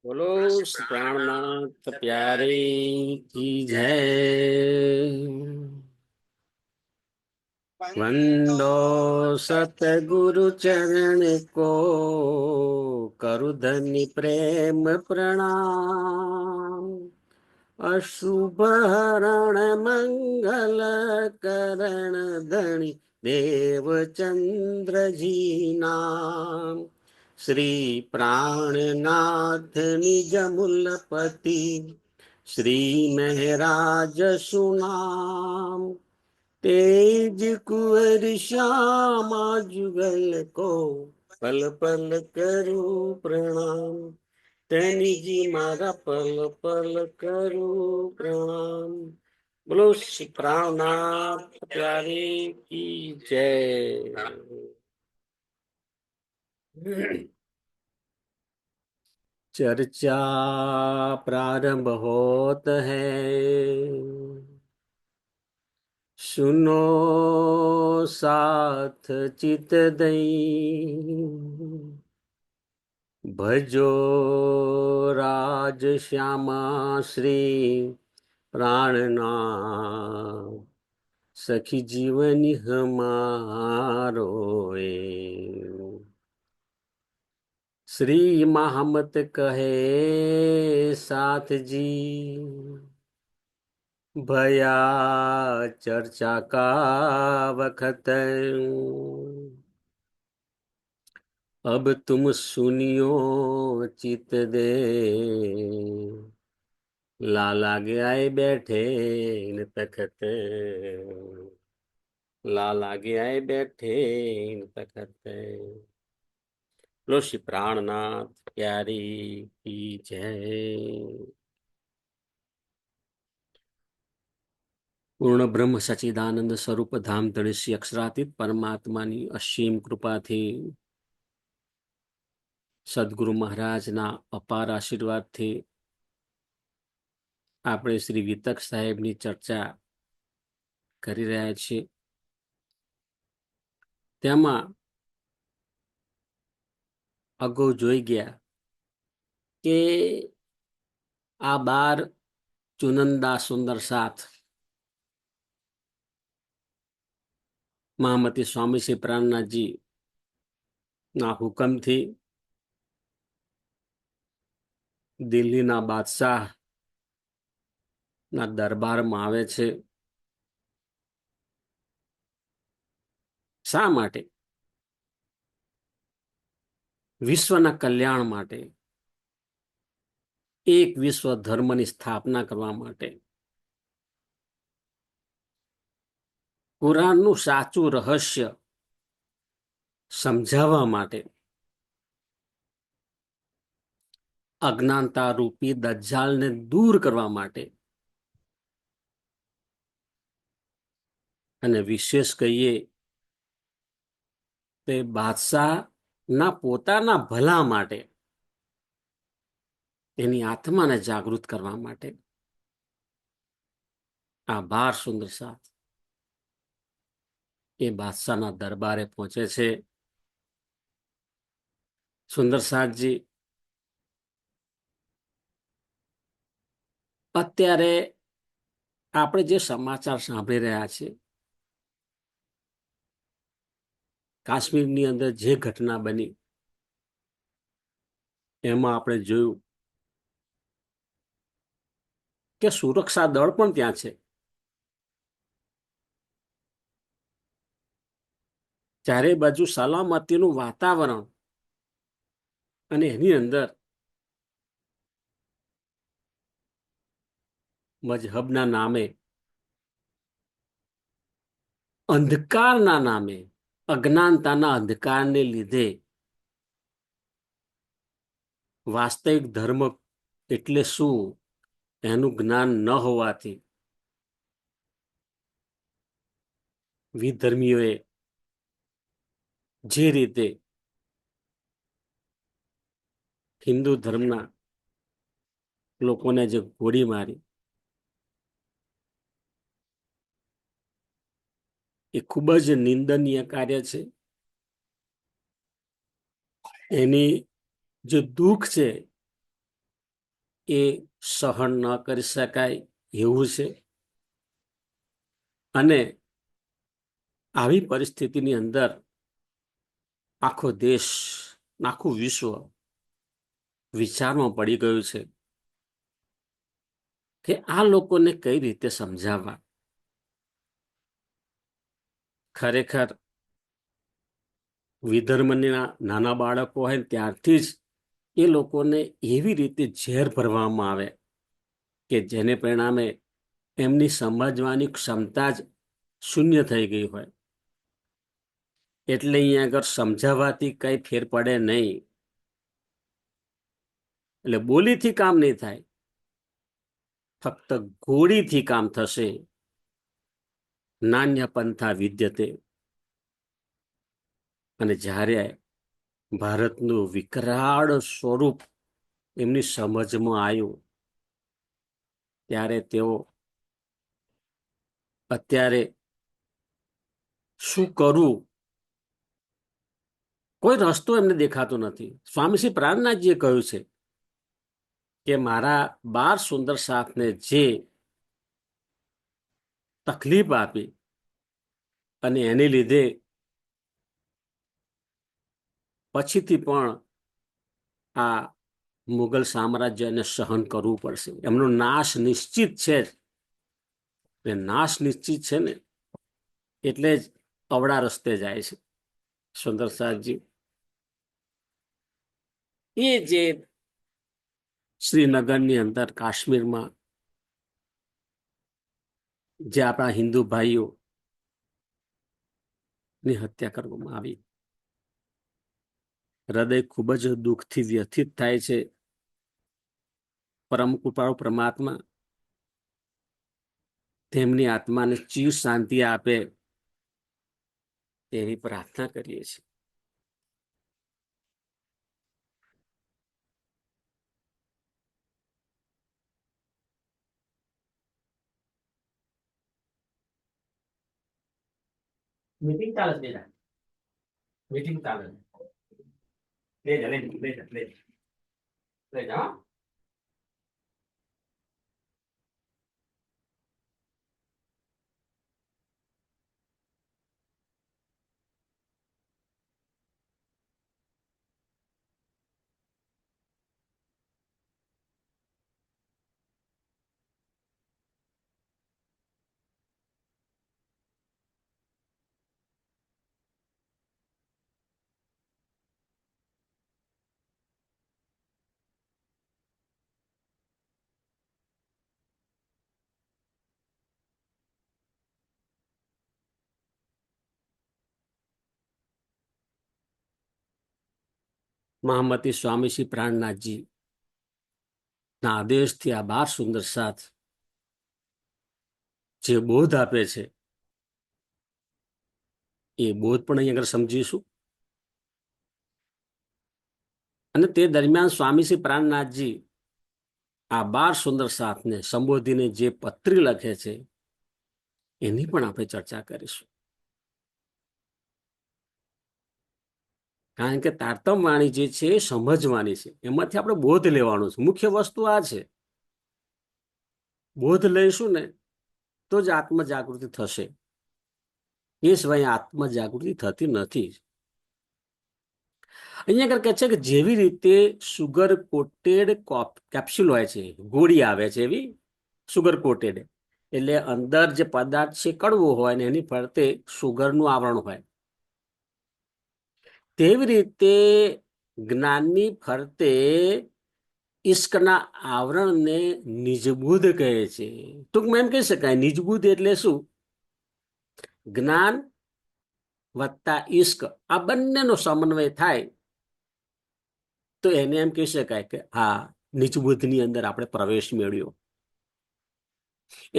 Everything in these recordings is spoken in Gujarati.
બોલો શ્રી પ્રાણનાથ પ્યારે કી જય। વંદો સતગુરુ ચરણ કો કરુ ધની પ્રેમ પ્રણામ। અશુભ હરણ મંગલ કરણ ધણી દેવ ચંદ્રજી નામ। શ્રી પ્રાણનાથ નિજ મૂલપતિ શ્રી મહારાજ સુનામ। तेज कुंवर श्यामा जुगल को पल पल करूं प्रणाम। तेनी जी मारा पल पल करूं प्रणाम। बोलो श्री प्राणनाथ प्यारे की जय। चर्चा प्रारंभ होत है, सुनो साथ चित दई। भजो राज श्यामा श्री प्राणनाथ, सखी जीवनी हमारो ए। श्री महामत कहे साथ जी, भया चर्चा का वखत। अब तुम सुनियो चित दे, लाला गया बैठे न तखत। लाला गया बैठे न तखत। लो श्री प्राणनाथ प्यारी की जय। પૂર્ણ બ્રહ્મ સચિદાનંદ સ્વરૂપ ધામ ધણી શ્રી અક્ષરાતીત પરમાત્માની અસીમ કૃપાથી, સદગુરુ મહારાજના અપાર આશીર્વાદથી આપણે શ્રી વિતક સાહેબની ચર્ચા કરી રહ્યા છીએ। તેમાં અગાઉ જોઈ ગયા કે આ 12 ચુનંદા સુંદર સાથ મહામતી સ્વામી શ્રી પ્રાણનાથજી ના હુકમથી દિલ્હીના બાદશાહ ના દરબારમાં આવે છે। શા માટે? વિશ્વના કલ્યાણ માટે, એક વિશ્વ ધર્મની સ્થાપના કરવા માટે, કુરાનનું સાચું રહસ્ય સમજાવવા માટે, અજ્ઞાનતા રૂપી દજ્જાલને દૂર કરવા માટે, અને વિશેષ કહીએ તે બાદશાહના પોતાના ભલા માટે, એની આત્માને જાગૃત કરવા માટે આ 12 સુંદર સાથ એ બાદશાહના દરબારે પહોંચે છે। સુંદર સાથજી અત્યારે આપણે જે સમાચાર સાંભળી રહ્યા છીએ, કાશ્મીરની અંદર જે ઘટના બની એમાં આપણે જોયું કે સુરક્ષા દળ પણ ત્યાં છે। ચારે બાજુ સલામતીનું વાતાવરણ, અને એની અંદર મજહબના નામે, અંધકારના નામે, અજ્ઞાનતાના અંધકારને લીધે વાસ્તવિક ધર્મ એટલે શું એનું જ્ઞાન ન હોવાથી વિધર્મીઓએ જે રીતે હિન્દુ ધર્મના લોકોને જે ગોળી મારી, એ ખૂબ જ નિંદનીય કાર્ય છે। એની જે દુઃખ છે એ સહન ન કરી શકાય એવું છે. અને આવી પરિસ્થિતિની અંદર આખો દેશ, આખું વિશ્વ વિચારમાં પડી ગયું છે કે આ લોકોને કઈ રીતે સમજાવવા. ખરેખર વિધર્મના નાના બાળકો હોય ત્યારથી જ એ લોકોને એવી રીતે ઝેર ભરવામાં આવે કે જેને પરિણામે એમની સમજવાની ક્ષમતા જ શૂન્ય થઈ ગઈ હોય. એટલે અહીંયા આગળ સમજાવવાથી કઈ ફેર પડે નહીં. એટલે બોલીથી કામ નહીં થાય, ફક્ત ગોળીથી કામ થશે. નાન્ય પંથા વિદ્યતે. અને જ્યારે ભારતનું વિકરાળ સ્વરૂપ એમની સમજમાં આવ્યું ત્યારે તેઓ અત્યારે શું કરવું કોઈ રસ્તો એમને દેખાતો નથી. સ્વામી શ્રી પ્રાણનાથજીએ કહ્યું છે કે મારા 12 સુંદર સાથને જે તકલીફ આપી અને એને લીધે પછીથી પણ આ મુગલ સામ્રાજ્યને સહન કરવું પડશે. એમનો નાશ નિશ્ચિત છે. નાશ નિશ્ચિત છે ને એટલે જ અવળા રસ્તે જાય છે. સુંદર સાહેબજી એ જે શ્રીનગરની અંદર કાશ્મીરમાં જે આપણા હિન્દુ ભાઈઓ ની હત્યા કરવામાં આવી, હૃદય ખૂબ જ દુઃખથી વ્યથિત થાય છે. પરમ કૃપાળુ પરમાત્મા તેમની આત્માને ચીર શાંતિ આપે તેવી પ્રાર્થના કરીએ છીએ. મીટિંગ ચાલે છે. મીટિંગ ચાલે લઈ જા. મહામતી સ્વામી શ્રી પ્રાણનાથજી ના આદેશથી આ 12 સુંદર સાથ જે બોધ આપે છે એ બોધ પણ અહીં આગળ સમજીશું. અને તે દરમિયાન સ્વામી શ્રી પ્રાણનાથજી આ 12 સુંદર સાથને સંબોધીને જે પત્રી લખે છે એની પણ આપણે ચર્ચા કરીશું. કારણ કે તારતમ વાણી જે છે એ સમજવાની છે, એમાંથી આપણે બોધ લેવાનો છે. મુખ્ય વસ્તુ આ છે, બોધ લઈશું ને તો જ આત્મજાગૃતિ થશે. એ સિવાય આત્મજાગૃતિ થતી નથી. અહીંયા આગળ કહે છે કે જેવી રીતે સુગર કોટેડ કેપ્સ્યુલ હોય છે, ગોળી આવે છે એવી સુગર કોટેડ, એટલે અંદર જે પદાર્થ છે કડવો હોય ને એની ફરતે સુગરનું આવરણ હોય, તેવી રીતે જ્ઞાનની ફરતે ઈશ્કના આવરણને નિજબુદ્ધ કહે છે. ટૂંકમાં એમ કહી શકાય, નિજબુદ્ધ એટલે શું? જ્ઞાન વત્તા ઈશ્ક આ બંનેનો સમન્વય થાય તો એને એમ કહી શકાય કે આ નિજબુદ્ધની અંદર આપણે પ્રવેશ મેળવ્યો.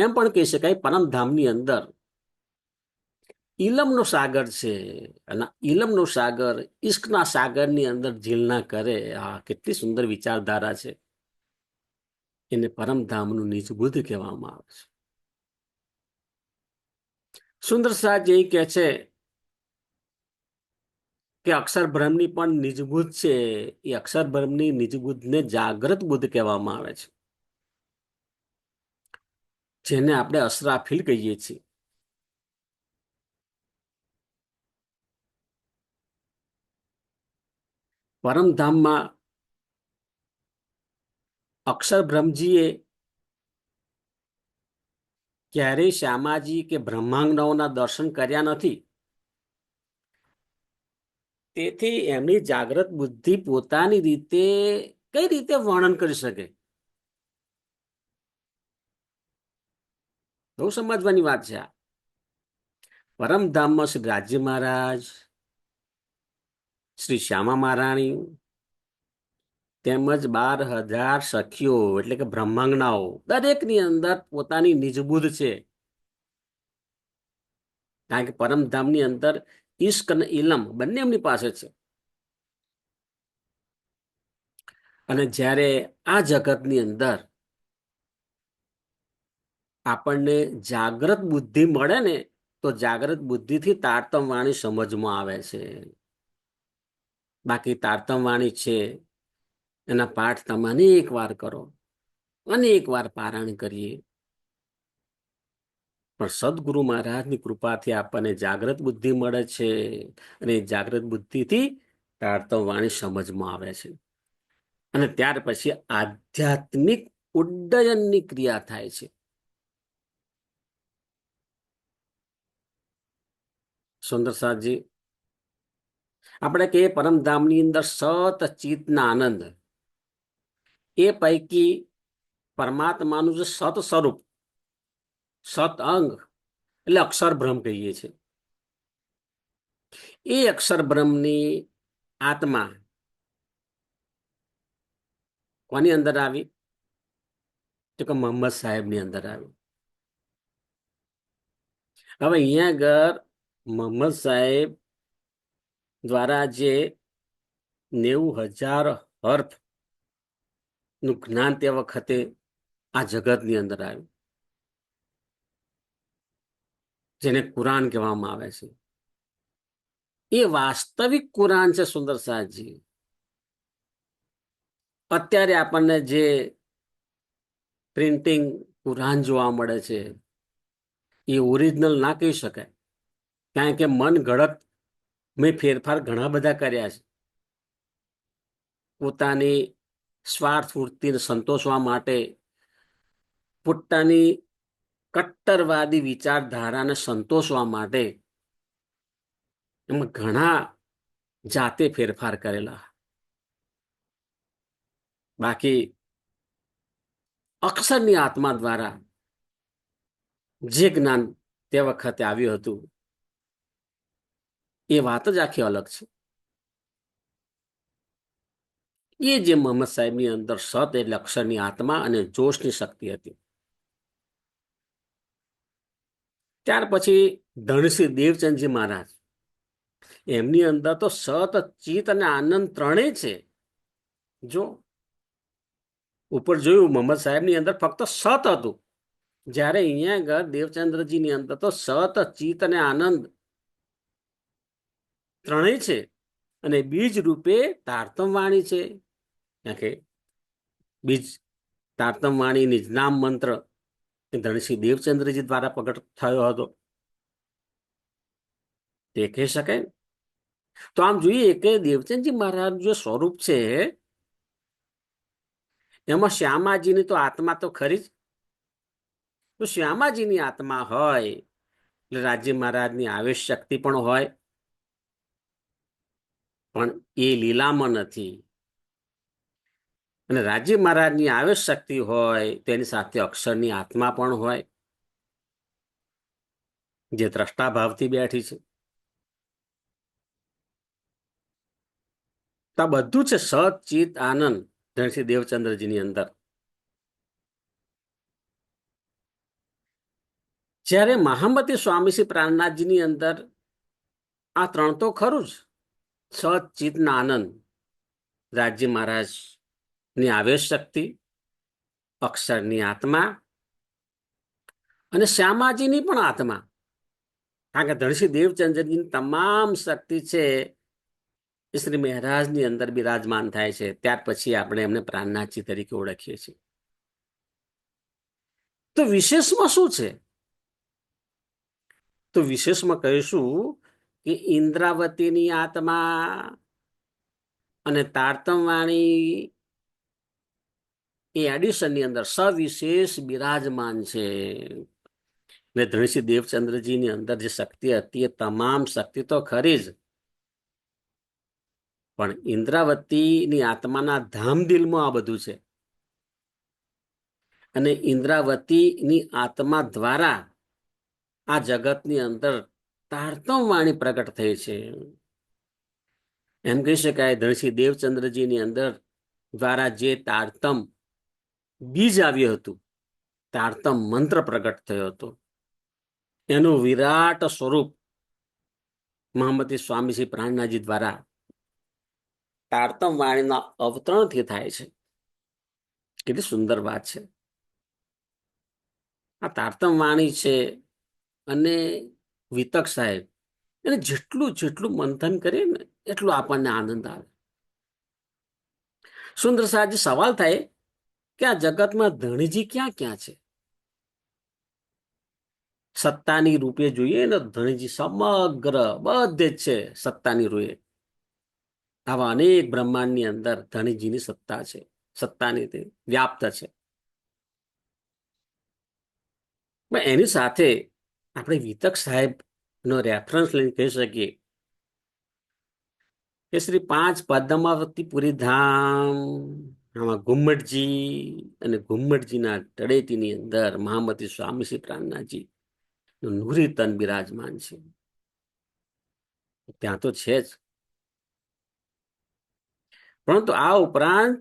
એમ પણ કહી શકાય પરમધામની અંદર ઇલમનો સાગર છે અને ઇલમનો સાગર ઈશ્કના સાગરની અંદર ઝીલના કરે. આ કેટલી સુંદર વિચારધારા છે. એને પરમધામનું નિજબુદ્ધ કહેવામાં આવે છે. સુંદર સાજ એ કહે છે કે અક્ષર બ્રહ્મની પણ નિજબુદ્ધ છે. એ અક્ષર બ્રહ્મની નિજબુદ્ધને જાગ્રત બુદ્ધ કહેવામાં આવે છે. જેને આપણે અસરાફીલ કહીએ છીએ. પરમધામમાં અક્ષરબ્રહ્મજીએ ક્યારેય શ્યામાજી કે બ્રહ્માંગનાઓના દર્શન કર્યા નથી. તેથી એમની જાગ્રત બુદ્ધિ પોતાની રીતે કઈ રીતે વર્ણન કરી શકે? બહુ સમજવાની વાત છે આ. પરમધામમાં શ્રી રાજ્ય મહારાજ, શ્રી શ્યામા મહારાણી તેમજ 12,000 સખીઓ એટલે કે બ્રહ્માંગનાઓ દરેકની અંદર પોતાની નિજબુદ્ધ છે. કારણ કે પરમધામની અંદર ઈશ્ક અને ઇલમ બંને એમની પાસે છે. અને જ્યારે આ જગતની અંદર આપણને જાગ્રત બુદ્ધિ મળે ને, તો જાગ્રત બુદ્ધિથી તારતમ વાણી સમજમાં આવે છે. બાકી તારતમ વાણી છે એના પાઠ તમે અનેક વાર કરો, અનેક વાર પારાયણ કરીએ, પણ સદગુરુ મહારાજની કૃપાથી આપણને જાગ્રત બુદ્ધિ મળે છે અને જાગ્રત બુદ્ધિથી તારતમ વાણી સમજમાં આવે છે. અને ત્યાર પછી આધ્યાત્મિક ઉડ્ડયનની ક્રિયા થાય છે. સુંદર સાહેબજી, આપણે કહીએ પરમધામની અંદર સત ચિત્તના આનંદ, એ પૈકી પરમાત્માનું જે સત સ્વરૂપ, સત અંગ એટલે અક્ષર બ્રહ્મ કહીએ છીએ. એ અક્ષર બ્રહ્મની આત્મા કોની અંદર આવી? તો કે મોહમ્મદ સાહેબની અંદર આવી. હવે અહીંયા આગળ મોહમ્મદ સાહેબ દ્વારા જે 90,000 અર્થ નું જ્ઞાન તે વખતે આ જગતની અંદર આવ્યું, જેને કુરાન કહેવામાં આવે છે. એ વાસ્તવિક કુરાન છે સુંદર સાહેબજી. અત્યારે આપણને જે પ્રિન્ટિંગ કુરાન જોવા મળે છે એ ઓરિજિનલ ના કહી શકાય. કારણ કે મન ઘડત મેં ફેરફાર ઘણા બધા કર્યા છે. પોતાની સ્વાર્થ વૃત્તિને સંતોષવા માટે, પોતાની કટ્ટરવાદી વિચારધારાને સંતોષવા માટે એમાં ઘણા જાતે ફેરફાર કરેલા. બાકી અક્ષરની આત્મા દ્વારા જે જ્ઞાન તે વખતે આવ્યું હતું એ વાત જ આખી અલગ છે. એ જે મોહમ્મદ સાહેબની અંદર સત એટલે અક્ષરની આત્મા અને જોશની શક્તિ હતી. ત્યાર પછી ધનશ્રી દેવચંદજી મહારાજ, એમની અંદર તો સત, ચિત્ત અને આનંદ ત્રણેય છે. જો ઉપર જોયું મોહમ્મદ સાહેબની અંદર ફક્ત સત હતું, જ્યારે અહીંયા આગળ દેવચંદ્રજીની અંદર તો સત, ચિત્ત અને આનંદ ત્રણેય છે. અને બીજ રૂપે તારતમ વાણી છે. કે બીજ તારતમ વાણી નિજનામ મંત્ર ધનશ્રી દેવચંદ્રજી દ્વારા પ્રગટ થયો હતો તે કહી શકાય. તો આમ જોઈએ કે દેવચંદજી મહારાજ જે સ્વરૂપ છે એમાં શ્યામાજીની તો આત્મા તો ખરી જ. તો શ્યામાજીની આત્મા હોય એટલે રાજ્ય મહારાજની આવેશ શક્તિ પણ હોય, પણ એ લીલામાં નથી. અને રાજ્ય મહારાજની આવેશ શક્તિ હોય તેની સાથે અક્ષરની આત્મા પણ હોય, જે દ્રષ્ટા ભાવથી બેઠી છે. તો આ બધું છે સત, ચિત્ત, આનંદ ધનશ્રી દેવચંદ્રજીની અંદર. જ્યારે મહામતી સ્વામી શ્રી પ્રાણનાથજીની અંદર આ ત્રણ તો ખરું જ, સત, ચિત્ત ને આનંદ, રાજ્ય મહારાજ ની આવેશ શક્તિ, અક્ષરની આત્મા અને શ્યામાજીની પણ આત્મા. કારણ કે ધનશ્રી દેવચંદ્રજીની તમામ શક્તિ છે એ શ્રી મહારાજની અંદર બિરાજમાન થાય છે. ત્યાર પછી આપણે એમને પ્રાણનાથજી તરીકે ઓળખીએ છીએ. તો તો વિશેષમાં શું છે? તો વિશેષમાં કહીશું કે ઇન્દ્રાવતીની આત્મા અને તારતમવાણી એ એડિશનની અંદર સવિશેષ બિરાજમાન છે. ને ધણીસિંહ દેવચંદ્રજીની અંદર જે શક્તિ હતી એ તમામ શક્તિ તો ખરી જ, પણ ઇન્દ્રાવતીની આત્માના ધામદિલમાં આ બધું છે. અને ઇન્દ્રાવતીની આત્મા દ્વારા આ જગતની અંદર તારતમ વાણી પ્રગટ થઈ છે. એમ કહી શકાય ધણીસિંહ દેવચંદ્રજીની અંદર દ્વારા જે તારતમ બીજ આવ્યું હતું, તારતમ મંત્ર પ્રગટ થયો હતો, એનું વિરાટ સ્વરૂપ મહામતી સ્વામીજી પ્રાણનાથજી દ્વારા તારતમ વાણીના અવતરણથી થાય છે. કેટલી સુંદર વાત છે. આ તારતમ વાણી છે અને વિતક સાહેબ એને જેટલું જેટલું મંથન કરીએ ને એટલું આપણને આનંદ આવે. સુંદર સાહેબજી, સવાલ થાય કે આ જગતમાં ધણીજી ક્યાં ક્યાં છે? સત્તાની રૂપે જોઈએ ને ધણીજી સમગ્ર બધે જ છે. સત્તાની રૂપે આવા અનેક બ્રહ્માંડની અંદર ધણીજીની સત્તા છે, સત્તાની તે વ્યાપ્ત છે. એની સાથે આપણે વિતક સાહેબ નો રેફરન્સ લઈને કહી શકીએ કે શ્રી 5 પદ્માવતીપુરી ધામ આમાં ઘુમ્મટજી અને ઘુમ્મટજીના તળેટીની અંદર મહામતી સ્વામી શ્રી પ્રાણનાથજી નૂરી તન બિરાજમાન છે. ત્યાં તો છે જ, પરંતુ આ ઉપરાંત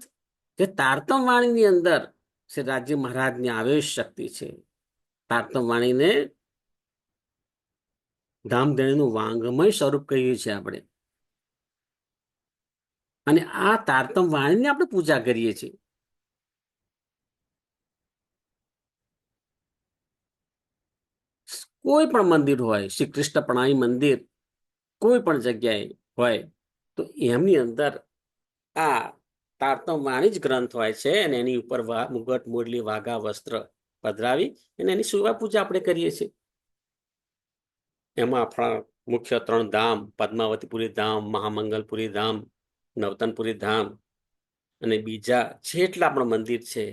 જે તારતમ વાણીની અંદર શ્રી રાજ્ય મહારાજની આવેશ શક્તિ છે. તારતમ વાણીને ધામધણીનું વાંગમય સ્વરૂપ કહીએ છીએ આપણે, અને આ તારતમ વાણીની આપણે પૂજા કરીએ છીએ. કોઈ પણ મંદિર હોય, શ્રી કૃષ્ણ પ્રણામી મંદિર કોઈ પણ જગ્યાએ હોય તો એમની અંદર આ તારતમ વાણી જ ગ્રંથ હોય છે, અને એની ઉપર મુગટ મુરલી વાઘા વસ્ત્ર પધરાવી અને એની સેવા પૂજા આપણે કરીએ છીએ. એમાં આપણા મુખ્ય 3 ધામ, પદ્માવતીપુરી ધામ, મહામંગલપુરી ધામ, નવતનપુરી ધામ, અને બીજા જેટલા પણ મંદિર છે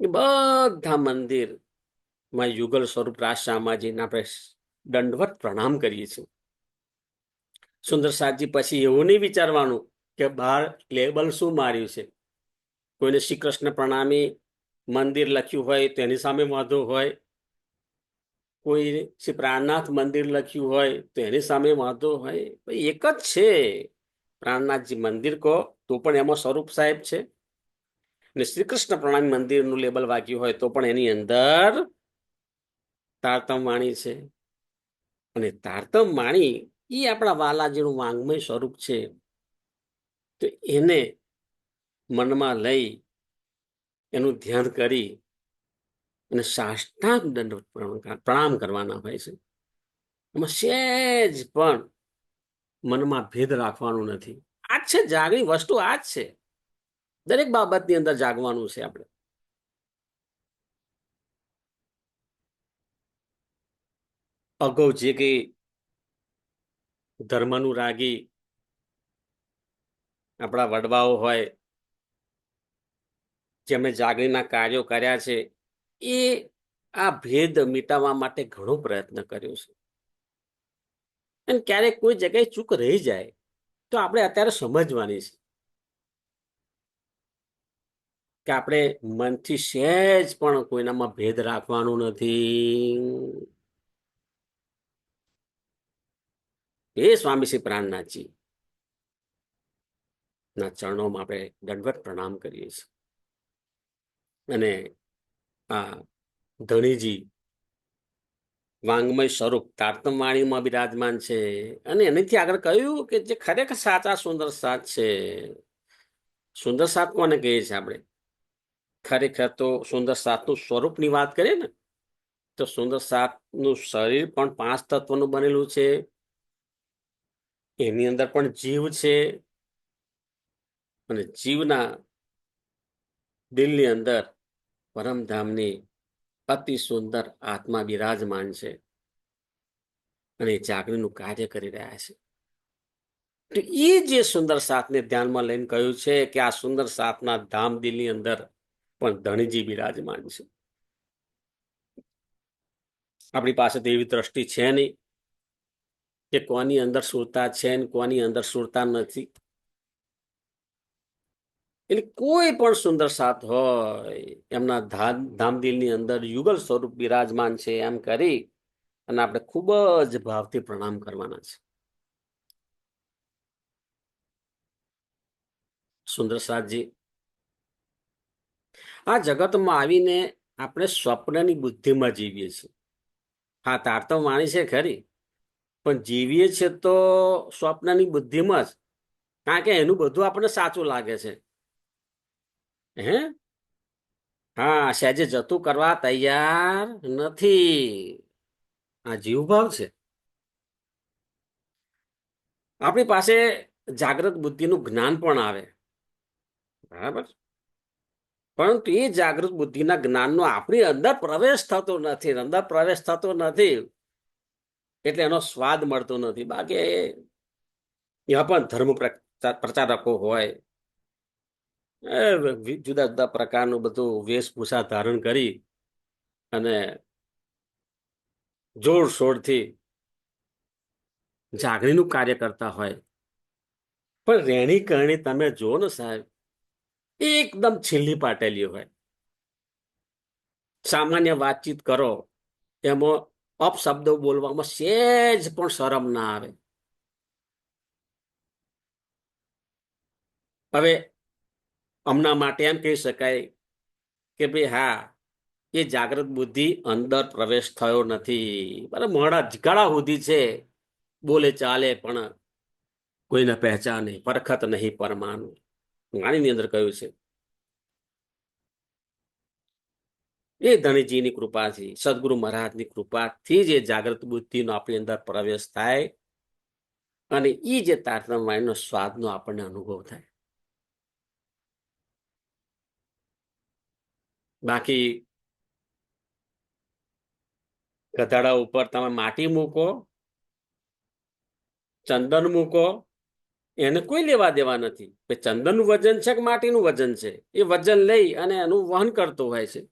એ બધા મંદિરમાં યુગલ સ્વરૂપ રાજ-શામાજીને આપણે દંડવત પ્રણામ કરીએ છીએ. સુંદર સાહેબજી, પછી એવું નહીં વિચારવાનું કે બહાર લેબલ શું માર્યું છે. કોઈને શ્રી કૃષ્ણ પ્રણામી મંદિર લખ્યું હોય તો એની સામે વાંધો હોય, કોઈ શ્રી પ્રાણનાથ મંદિર લખ્યું હોય તો એની સામે વાંધો હોય. એક જ છે પ્રાણનાથજી મંદિર કહો તો પણ એમાં સ્વરૂપ સાહેબ છે, ને શ્રી કૃષ્ણ પ્રણામી મંદિરનું લેબલ વાગ્યું હોય તો પણ એની અંદર તારતમ વાણી છે. અને તારતમ વાણી એ આપણા વાલાજીનું વાંગમય સ્વરૂપ છે. તો એને મનમાં લઈ એનું ધ્યાન કરી અને સાષ્ટાંગ દંડવત પ્રણામ કરવાના હોય છે. એમાં સહેજ પણ મનમાં ભેદ રાખવાનું નથી. આ જ છે જાગણી વસ્તુ, આ જ છે. દરેક બાબતની અંદર જાગવાનું છે આપણે. અગાઉ જે કઈ ધર્મનું રાગી આપણા વડવાઓ હોય, જેમણે જાગણીના કાર્યો કર્યા છે, એ આ ભેદ મિટાવવા માટે ઘણો પ્રયત્ન કર્યો છે. અને ક્યારેક કોઈ જગ્યાએ ચૂક રહી જાય તો આપણે અત્યારે સમજવાની છે કે આપણે મનથી સહેજ પણ કોઈનામાં ભેદ રાખવાનું નથી. એ સ્વામી શ્રી પ્રાણનાથજી ના ચરણોમાં આપણે દંડવત પ્રણામ કરીએ છીએ. અને આ ધણીજી વાંગમય સ્વરૂપ તારતમ વાણીમાં બિરાજમાન છે. અને એનાથી આગળ કહ્યું કે જે ખરેખર સાચા સુંદર સાત છે. સુંદર સાત કોને કહીએ છીએ આપણે? ખરેખર તો સુંદર સાતનું સ્વરૂપની વાત કરીએ ને તો સુંદર સાતનું શરીર પણ 5 તત્વનું બનેલું છે. એની અંદર પણ જીવ છે, અને જીવના દિલની અંદર પરમધામની અતિ સુંદર આત્મા બિરાજમાન છે અને એ જાગરણનું કાર્ય કરી રહ્યા છે. તો એ જે સુંદર સાતને ધ્યાનમાં લઈને કહ્યું છે કે આ સુંદર સાતના ધામ દિલની અંદર પણ ધણીજી બિરાજમાન છે. આપણી પાસે તો એવી દ્રષ્ટિ છે નહીં કે કોની અંદર સુરતા છે ને કોની અંદર સુરતા નથી. એટલે કોઈ પણ સુંદર સાત હોય એમના ધામદિલની અંદર યુગલ સ્વરૂપ બિરાજમાન છે એમ કરી અને આપણે ખૂબ જ ભાવથી પ્રણામ કરવાના છે. સુંદર સાતજી, આ જગતમાં આવીને આપણે સ્વપ્નની બુદ્ધિમાં જીવીએ છીએ. હા, તાર તો વાણી છે ખરી, પણ જીવીએ છીએ તો સ્વપ્નની બુદ્ધિમાં જ. કારણ કે એનું બધું આપણને સાચું લાગે છે. હે હા, સહેજે જતું કરવા તૈયાર નથી. આ જીવભાવ છે. આપણી પાસે જાગ્રત બુદ્ધિનું જ્ઞાન પણ આવે, બરાબર, પરંતુ એ જાગૃત બુદ્ધિના જ્ઞાનનો આપણી અંદર પ્રવેશ થતો નથી. અંદર પ્રવેશ થતો નથી એટલે એનો સ્વાદ મળતો નથી. બાકી એમાં પણ ધર્મ પ્રચારકો હોય, જુદા જુદા પ્રકારનું બધું વેશભૂષા ધારણ કરી અને જોરશોરથી જાગણીનું કાર્ય કરતા હોય, પણ રહેણી કરણી તમે જુઓ ને સાહેબ, એકદમ છેલ્લી પાટેલી હોય. સામાન્ય વાતચીત કરો એમાં અપશબ્દો બોલવામાં સહેજ પણ શરમ ના આવે. હવે હમણાં માટે એમ કહી શકાય કે ભાઈ હા, એ જાગૃત બુદ્ધિ અંદર પ્રવેશ થયો નથી. બરાબર, મોડા ઝઘડા સુધી છે, બોલે ચાલે પણ કોઈને પહેચાને, પરખત નહીં પરમાનું. વાણીની અંદર કહ્યું છે. એ ધણીજીની કૃપાથી, સદગુરુ મહારાજની કૃપાથી જ એ જાગૃત બુદ્ધિનો આપણી અંદર પ્રવેશ થાય અને એ જે તારતમ્ય વાણીનો સ્વાદનો આપણને અનુભવ થાય. બાકી ગધાડા ઉપર તમે માટી મૂકો, ચંદન મૂકો, એને કોઈ લેવા દેવા નથી. ચંદનનું વજન છે કે માટીનું વજન છે, એ વજન લઈ અને એનું વહન કરતો હોય છે.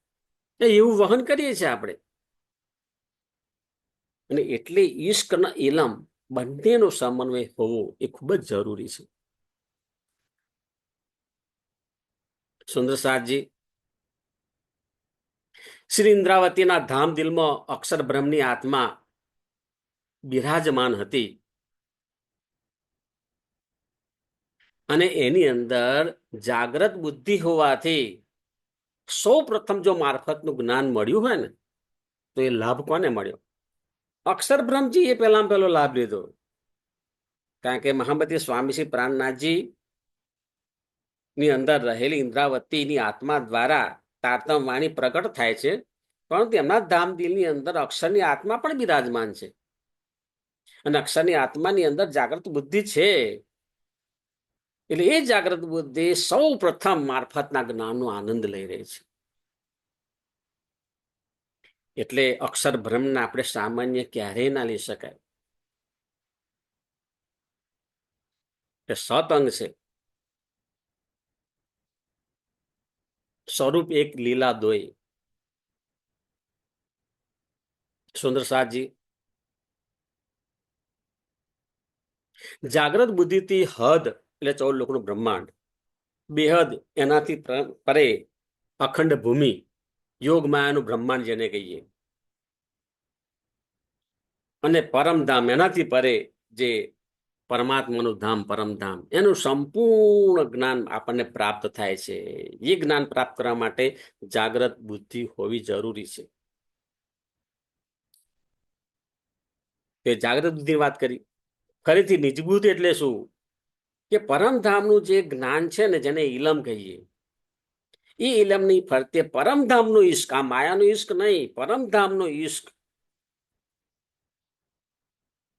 એવું વહન કરીએ છીએ આપણે. અને એટલે ઈશ્ક અને ઇલમ બંનેનો સમન્વય હોવો એ ખૂબ જ જરૂરી છે. સુંદર સાતજી, શ્રી ઇન્દ્રાવતીના ધામ દિલમાં અક્ષર બ્રહ્મની આત્મા બિરાજમાન હતી અને એની અંદર જાગ્રત બુદ્ધિ હોવાથી સૌ પ્રથમ જો મારફતનું જ્ઞાન મળ્યું હોય ને તો એ લાભ કોને મળ્યો? અક્ષર બ્રહ્મજી એ પહેલો લાભ લીધો. કારણ કે મહામતી સ્વામી શ્રી પ્રાણનાથજી ની અંદર રહેલી ઇન્દ્રાવતીની આત્મા દ્વારા તારતમ વાણી પ્રગટ થાય છે, પરંતુ એમના ધામદિલની અંદર અક્ષરની આત્મા પણ બિરાજમાન છે અને અક્ષરની આત્માની અંદર જાગૃત બુદ્ધિ છે. એટલે એ જાગૃત બુદ્ધિ સૌ પ્રથમ મારફતના જ્ઞાનનો આનંદ લઈ રહી છે. એટલે અક્ષર બ્રહ્મને આપણે સામાન્ય ક્યારેય ના લઈ શકાય. એ સતંગ છે, સ્વરૂપ એક લીલા દોય. સુંદર સાતજી, જાગ્રત બુદ્ધિથી હદ એટલે 14 લોકનું બ્રહ્માંડ, બેહદ એનાથી પરે અખંડ ભૂમિ, યોગ માયાનું બ્રહ્માંડ જેને કહીએ, અને પરમધામ એનાથી પરે જે પરમાત્માનું ધામ પરમધામ, એનું સંપૂર્ણ જ્ઞાન આપણને પ્રાપ્ત થાય છે. એ જ્ઞાન પ્રાપ્ત કરવા માટે જાગ્રત બુદ્ધિ હોવી જરૂરી છે. તે જાગ્રત બુદ્ધિની વાત કરી. ફરીથી નિજબુદ્ધ એટલે શું? કે પરમધામનું જે જ્ઞાન છે ને, જેને ઇલમ કહીએ, એ ઇલમની ફરતે પરમધામનું ઈશ્ક, આ માયાનું ઈશ્ક નહીં, પરમધામનું ઈશ્ક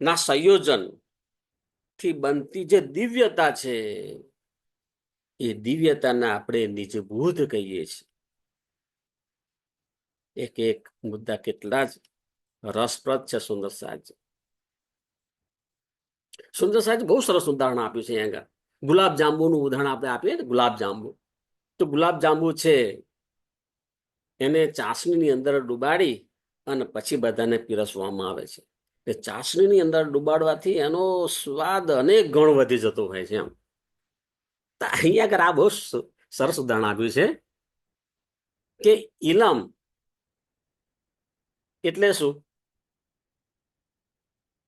ના સંયોજન થી બનતી જે દિવ્યતા છે, એ દિવ્યતાને આપણે નિજબુદ્ધ કહીએ છીએ. એક એક મુદ્દા કેટલા જ રસપ્રદ છે. સુંદર સાહેબ બહુ સરસ ઉદાહરણ આપ્યું છે અહીંયા. ગુલાબ જાંબુનું ઉદાહરણ આપણે આપીએ ને, ગુલાબ જાંબુ. તો ગુલાબ જાંબુ છે એને ચાસણીની અંદર ડુબાડી અને પછી બધાને પીરસવામાં આવે છે. એ ચાસણીની અંદર ડુબાડવાથી એનો સ્વાદ અનેક ગણ વધી જતો હોય છે. એમ તો અહીંયા આગળ આ બહુ સરસ ઉદાહરણ આપ્યું છે કે ઇલમ એટલે શું?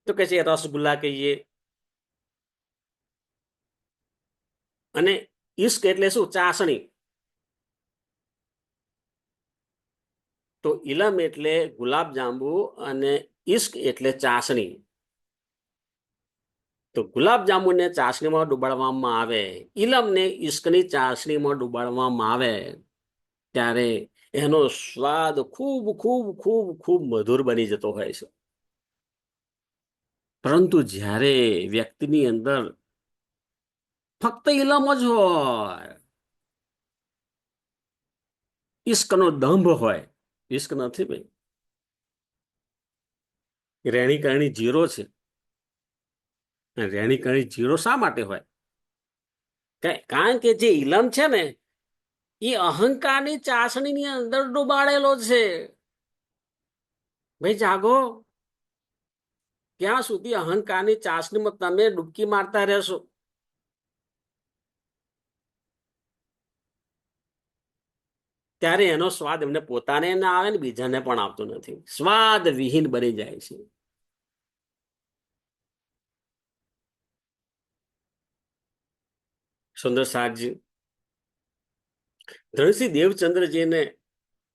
તો કે છે રસગુલ્લા કહીએ. અને ઈશ્ક એટલે શું? ચાસણી. તો ઇલમ એટલે ગુલાબ જાંબુ અને ઈશ્ક એટલે ચાસણી. તો ગુલાબ જાંબુને ચાસણીમાં ડુબાડવામાં આવે, ઇલમને ઈશ્કની ચાસણીમાં ડુબાડવામાં આવે, ત્યારે એનો સ્વાદ ખૂબ ખૂબ ખૂબ ખૂબ મધુર બની જતો હોય છે. પરંતુ જ્યારે વ્યક્તિની અંદર ફક્ત ઇલમ જ હોય, ઈશ્કનો દંભ હોય, ઈશ્ક નથી ભાઈ, રેણી કરણી જીરો છે. રેણી કરણી જીરો શા માટે હોય? કારણ કે જે ઇલમ છે ને એ અહંકારની ચાસણીની અંદર ડૂબાડેલો છે. ભાઈ જાગો. ક્યાં સુધી અહંકારની ચાસણીમાં તમે ડૂબકી મારતા રહેશો? ત્યારે એનો સ્વાદ એમને પોતાને ના આવે ને બીજાને પણ આવતો નથી. સ્વાદ વિહીન બની જાય છે. સુંદર સાહેબજી ધનશ્રી દેવચંદ્રજીને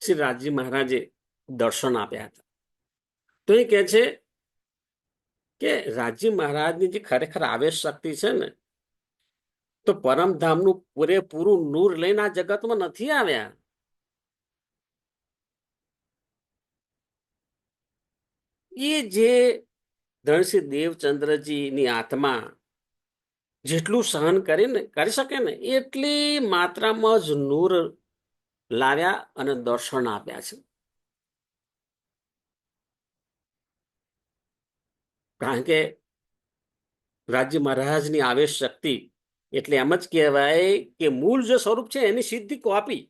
શ્રી રાજજી મહારાજે દર્શન આપ્યા હતા. તો એ કહે છે કે રાજજી મહારાજની જે ખરેખર આવેશ શક્તિ છે ને, તો પરમધામનું પૂરેપૂરું નૂર લઈને આ જગતમાં નથી આવ્યા. એ જે ધનશ્રી દેવચંદ્રજીની આત્મા જેટલું સહન કરી શકે ને એટલી માત્રામાં જ નૂર લાવ્યા અને દર્શન આપ્યા છે. કારણ કે રાજ્ય મહારાજની આવેશ શક્તિ એટલે એમ જ કહેવાય કે મૂળ જે સ્વરૂપ છે એની સિદ્ધિ કોપી.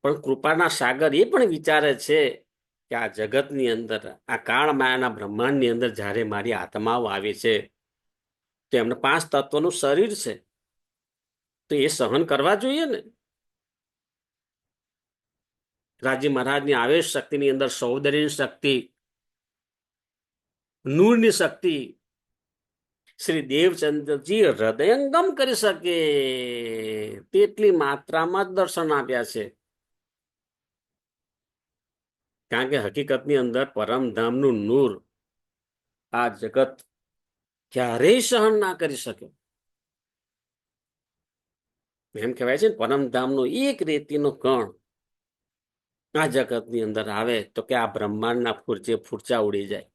પણ કૃપાના સાગર એ પણ વિચારે છે કે આ જગતની અંદર, આ કાળ માયાના બ્રહ્માંડની અંદર જ્યારે મારી આત્માઓ આવી છે તો એમને 5 તત્વનું શરીર છે, તો એ સહન કરવા જોઈએ ને. રાજ્ય મહારાજની આવેશ શક્તિની અંદર સૌંદર્યની શક્તિ, નૂરની શક્તિ શ્રી દેવચંદ્રજી હૃદયંગમ કરી શકે તેટલી માત્રામાં જ દર્શન આપ્યા છે. કારણ કે હકીકતની અંદર પરમધામનું નૂર આ જગત ક્યારેય સહન ના કરી શકે. એમ કહેવાય છે ને, પરમધામનો એક રેતીનો કણ આ જગતની અંદર આવે તો કે આ બ્રહ્માંડના ફૂરચા ઉડી જાય.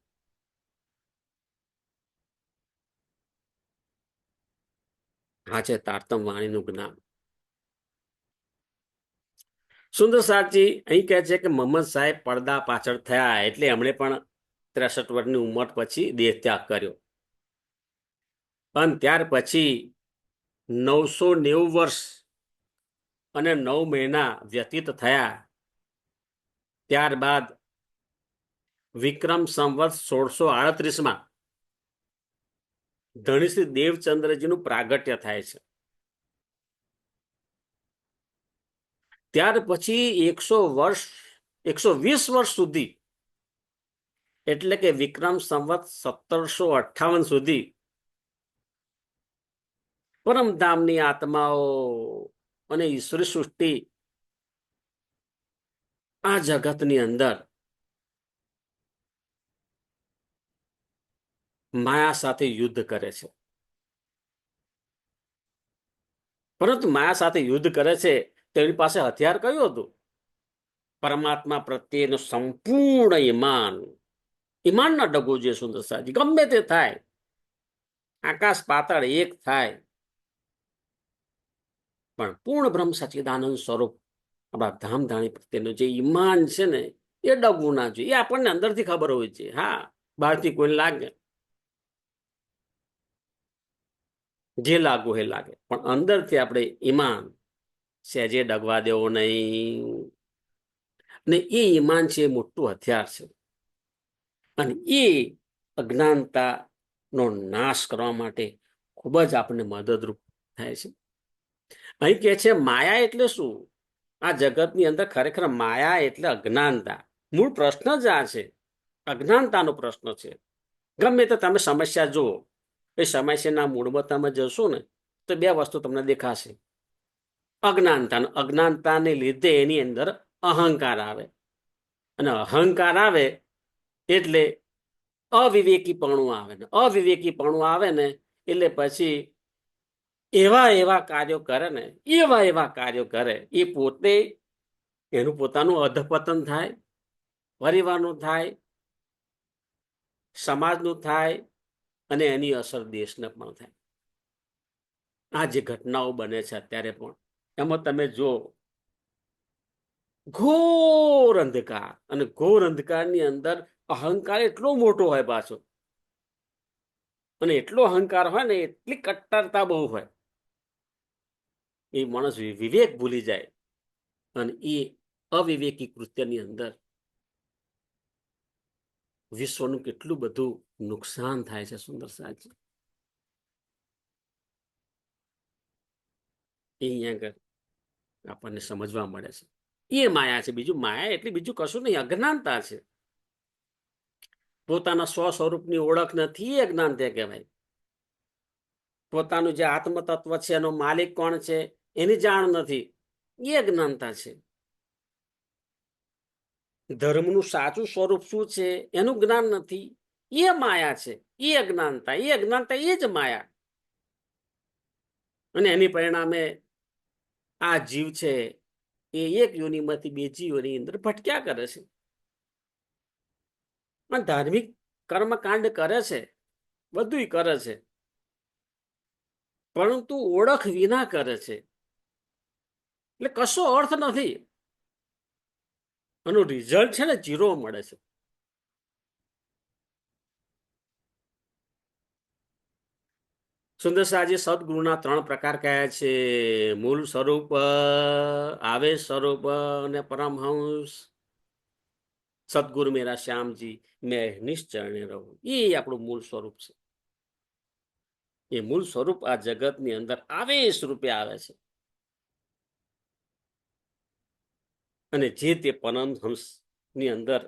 આ છે તારતમ વાણીનું જ્ઞાન. સુંદર સાચી અહીં કહે છે કે મોહમ્મદ સાહેબ પડદા પાછળ થયા એટલે એમણે પણ 63 વર્ષની ઉંમર પછી દેહ ત્યાગ કર્યો. પણ ત્યાર પછી 990 વર્ષ અને 9 મહિના વ્યતીત થયા. ત્યારબાદ વિક્રમ સંવત 1638માં ધણીશ્રી દેવચંદ્રજીનું પ્રાગટ્ય થાય છે. ત્યાર પછી 120 વર્ષ સુધી, એટલે કે વિક્રમ સંવત 1758 સુધી પરમધામની આત્માઓ અને ઈશ્વરી સૃષ્ટિ આ જગતની અંદર માયા સાથે યુદ્ધ કરે છે. પરંતુ માયા સાથે યુદ્ધ કરે છે તેની પાસે હથિયાર કયું હતું? પરમાત્મા પ્રત્યેનું સંપૂર્ણ ઈમાન. ઈમાનના ડગો જે સુંદર સાજી ગમે તે થાય, આકાશ પાતાળ એક થાય, પણ પૂર્ણ બ્રહ્મ સચિદાનંદ સ્વરૂપ આપણા ધામધાણી પ્રત્યેનું જે ઈમાન છે ને એ ડગવું ના જોઈએ. એ આપણને અંદરથી ખબર હોય છે. હા, બહારથી કોઈ લાગે, જે લાગુ એ લાગે, પણ અંદરથી આપણે ઈમાન સહેજે ડગવા દેવો નહીં. ને એ ઈમાન છે એ મોટું હથિયાર છે, અને એ અજ્ઞાનતાનો નાશ કરવા માટે ખૂબ જ આપણને મદદરૂપ થાય છે. અહીં કે છે માયા એટલે શું? આ જગતની અંદર ખરેખર માયા એટલે અજ્ઞાનતા. મૂળ પ્રશ્ન જ આ છે, અજ્ઞાનતાનો પ્રશ્ન છે. ગમે તો તમે સમસ્યા જુઓ, એ સમસ્યાના મૂળમાં તમે જશો ને તો બે વસ્તુ તમને દેખાશે. અજ્ઞાનતાને લીધે એની અંદર અહંકાર આવે, અને અહંકાર આવે એટલે અવિવેકીપણું આવે ને, અવિવેકીપણું આવે ને એટલે પછી એવા એવા કાર્યો કરે ને, એવા કાર્યો કરે, એ પોતે એનું પોતાનું અધપતન થાય, પરિવારનું થાય, સમાજનું થાય, અને એની અસર દેશને પણ થાય. આ જે ઘટનાઓ બને છે અત્યારે પણ, એમાં તમે જો ઘોર અંધકાર, અને ઘોર અંધકારની અંદર અહંકાર એટલો મોટો હોય પાછો, અને એટલો અહંકાર હોય ને એટલી કટ્ટરતા બહુ હોય, એ માણસ વિવેક ભૂલી જાય, અને એ અવિવેકી કૃત્યની અંદર વિશ્વનું કેટલું બધું નુકસાન થાય છે. સુંદર સાહેબ, એ અહીંયા આગળ આપણને સમજવા મળે છે. એ માયા છે, બીજું માયા એટલે બીજું કશું નહીં, અજ્ઞાનતા છે. પોતાના સ્વ સ્વરૂપની ઓળખ નથી, એ અજ્ઞાનતા કહેવાય. પોતાનું જે આત્મતત્વ છે, એનો માલિક કોણ છે એની જાણ નથી, એ અજ્ઞાનતા છે. ધર્મનું સાચું સ્વરૂપ શું છે એનું જ્ઞાન નથી, એ માયા છે. એ અજ્ઞાનતા, એ અજ્ઞાનતા, એ જ માયા. અને એની પરિણામે આ જીવ છે એ એક યોનિમાંથી બીજી યોની અંદર ભટક્યા કરે છે. પણ ધાર્મિક કર્મકાંડ કરે છે, બધું કરે છે, પરંતુ ઓળખ વિના કરે છે, એટલે કશો અર્થ નથી. એનું રિઝલ્ટ છે ને જીરો મળે છે. સુંદરસાજી સદગુરુના 3 પ્રકાર કયા છે? મૂળ સ્વરૂપ, આવેશ સ્વરૂપ અને પરમહંસ. સદગુરુ મેરા શ્યામજી મેં નિશ્ચરણે રહું, એ આપણું મૂળ સ્વરૂપ છે. એ મૂળ સ્વરૂપ આ જગતની અંદર આવેશ રૂપે આવે છે, અને જે તે પરમહંસ ની અંદર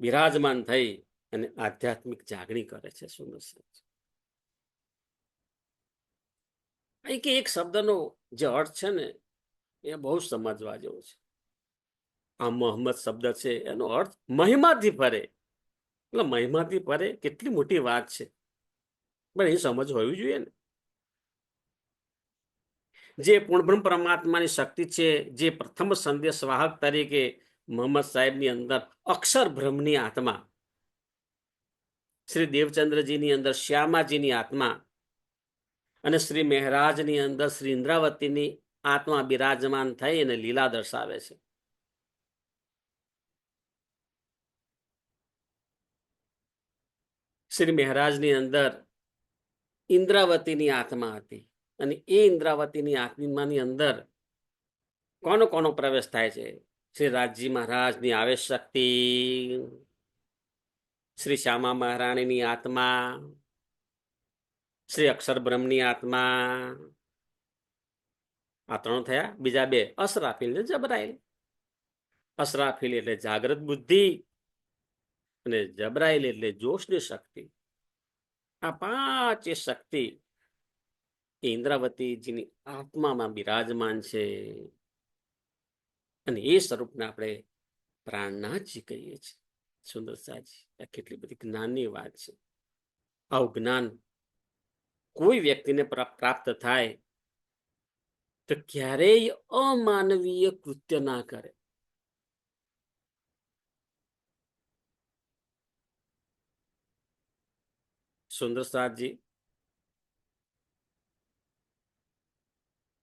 બિરાજમાન થઈ અને આધ્યાત્મિક જાગણી કરે છે. સુંદર કે એક શબ્દનો જે અર્થ છે ને એ બહુ સમજવા જેવો છે. આ મોહમ્મદ શબ્દ છે એનો અર્થ મહિમાથી ફરે, એટલે મહિમાથી ફરે કેટલી મોટી વાત છે, પણ એ સમજ હોવી જોઈએ ને. જે પૂર્ણબ્રહ્મ પરમાત્માની શક્તિ છે, જે પ્રથમ સંદેશ વાહક તરીકે મોહમ્મદ સાહેબની અંદર અક્ષર બ્રહ્મની આત્મા, શ્રી દેવચંદ્રજીની અંદર શ્યામાજીની આત્મા, અને શ્રી મહારાજની અંદર શ્રી ઇન્દ્રાવતીની આત્મા બિરાજમાન થઈ અને લીલા દર્શાવે છે. શ્રી મહારાજની અંદર ઇન્દ્રાવતીની આત્મા હતી, અને એ ઇન્દ્રાવતીની આત્માની અંદર કોનો કોનો પ્રવેશ થાય છે? શ્રી રાજજી મહારાજની આવેશ શક્તિ, શ્રી શ્યામા મહારાણીની આત્મા, શ્રી અક્ષર બ્રહ્મની આત્મા. આ 3 થયા. બીજા 2 અસરાફીલ ને જબરાઈલ. અસરાફીલ એટલે જાગ્રત બુદ્ધિ, અને જબરાઈલ એટલે જોશની શક્તિ. આ 5 શક્તિ ઇન્દ્રાવતીજીની આત્મામાં બિરાજમાન છે, અને એ સ્વરૂપને આપણે પ્રાણનાથજી કહીએ છીએ. સુંદર સાજી, આ કેટલી બધી જ્ઞાનની વાત છે. આવું જ્ઞાન કોઈ વ્યક્તિને પ્રાપ્ત થાય તો ક્યારેય અમાનવીય કૃત્ય ના કરે. સુંદર સાજી,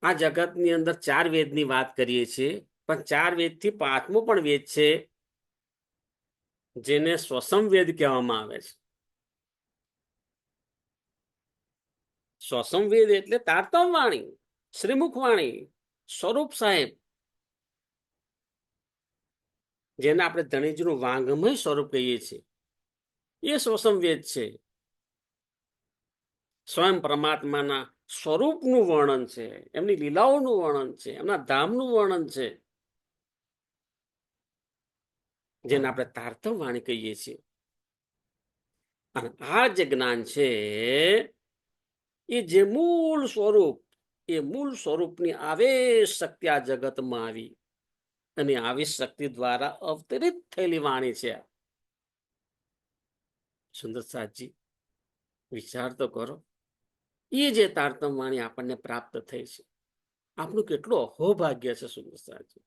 આ જગતની અંદર 4 વેદની વાત કરીએ છીએ, પણ 4 વેદથી 5મો પણ વેદ છે, જેને શ્વસમ વેદ કહેવામાં આવે છે. શ્વસમ વેદ એટલે તારતમ વાણી, શ્રીમુખ વાણી, સ્વરૂપ સાહેબ, જેને આપણે ધણીજીનું વાંગમય સ્વરૂપ કહીએ છીએ, એ શ્વસમ વેદ છે. સ્વયં પરમાત્માના સ્વરૂપનું વર્ણન છે, એમની લીલાઓનું વર્ણન છે, એમના ધામનું વર્ણન છે, જેને આપણે તારતમ વાણી કહીએ છીએ. અને આ જે જ્ઞાન છે, એ જે મૂળ સ્વરૂપ, એ મૂળ સ્વરૂપની આવેશ શક્તિ આ જગતમાં આવી અને આવેશ શક્તિ દ્વારા અવતરિત થયેલી વાણી છે. સુંદર સાજી, વિચાર તો કરો. એ જે તારતમ વાણી આપણને પ્રાપ્ત થઈ છે, આપણું કેટલું અહોભાગ્ય છે. સુંદર સાજી,